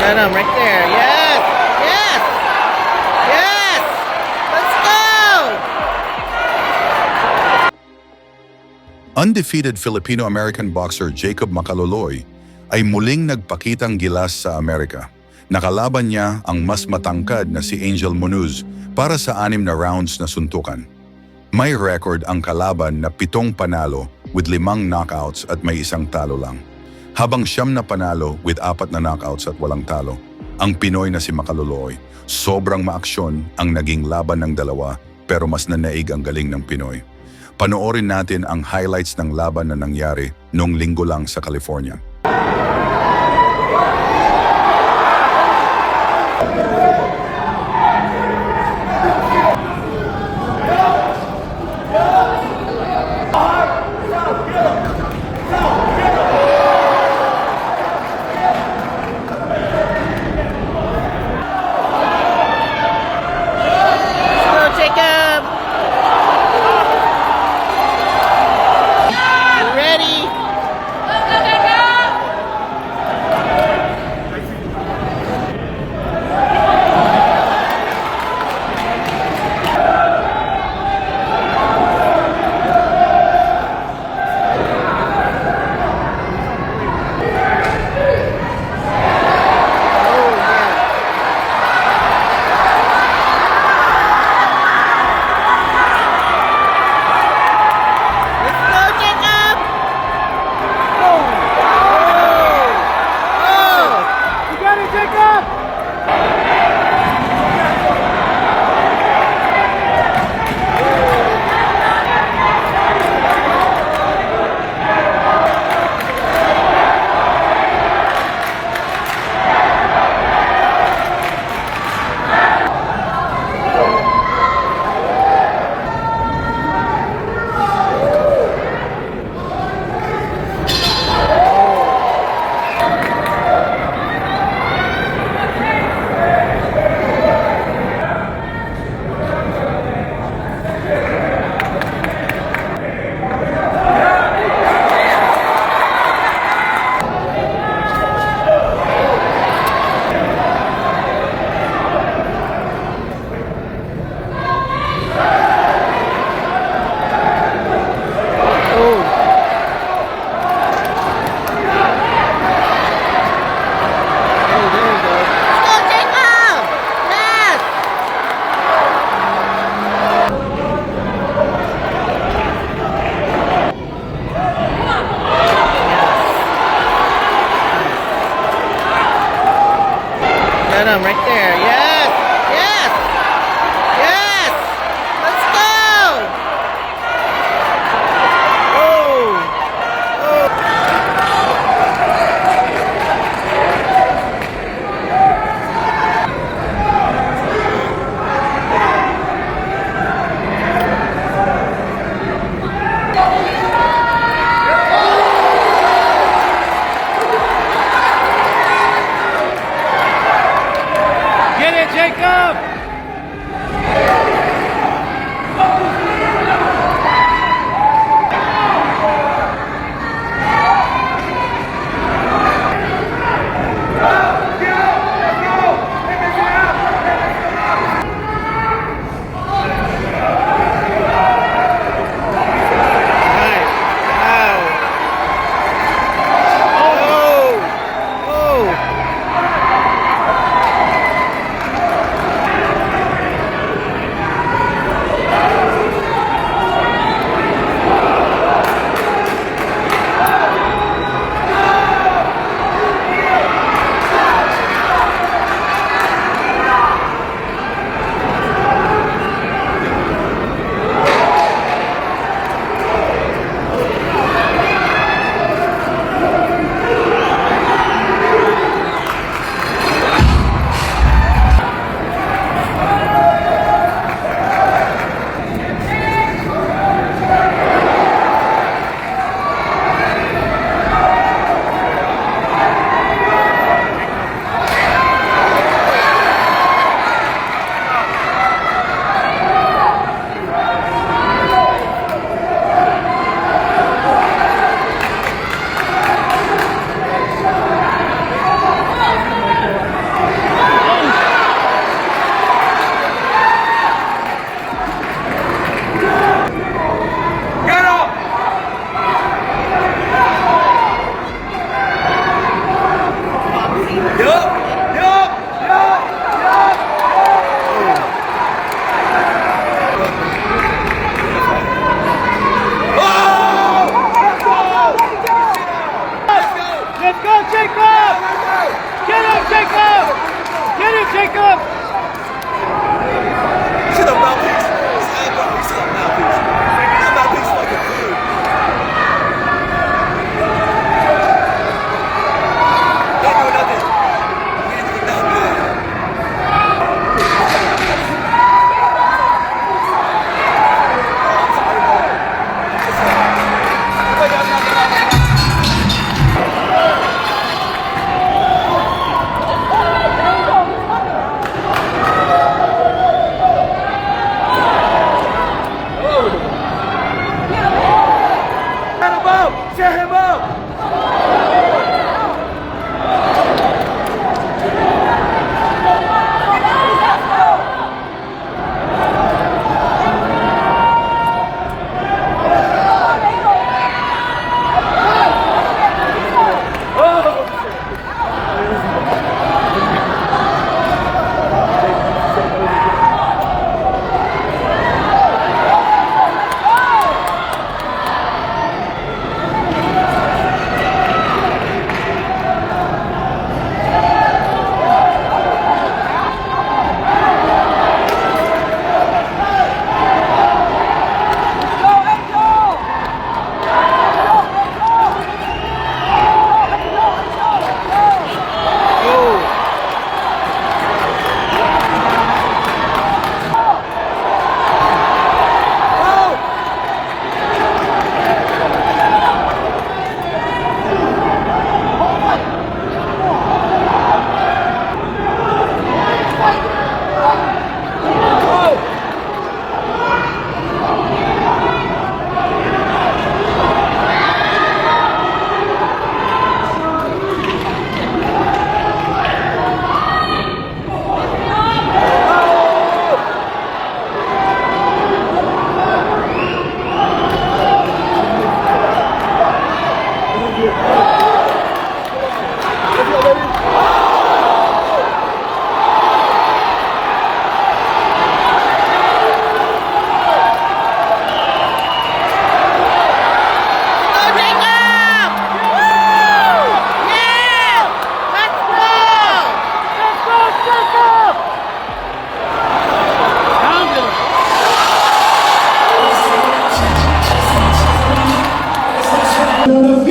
Got him right there. Yes! Yes! Yes! Let's go! Undefeated Filipino-American boxer Jacob Macaloloy ay muling nagpakitang gilas sa Amerika. Nakalaban niya ang mas matangkad na si Angel Munuz para sa 6 na rounds na suntukan. May record ang kalaban na 7 panalo with 5 knockouts at may 1 talo lang. Habang 9 na panalo with 4 na knockouts at walang talo. Ang Pinoy na si Macaloloy, sobrang maaksyon ang naging laban ng dalawa pero mas nanaig ang galing ng Pinoy. Panoorin natin ang highlights ng laban na nangyari noong linggo lang sa California. Go, Jacob! You ready? Oh, yeah. Let's go, Jacob! Oh! Oh! Oh! You got it, Jacob! Oh! Oh, there we go. Let's go, Jacob! Yes! Got him right there. Yes! Yes! Yes! Let's go! Oh! Oh! Get it, Jacob! Nice. Wow. Oh! Oh! the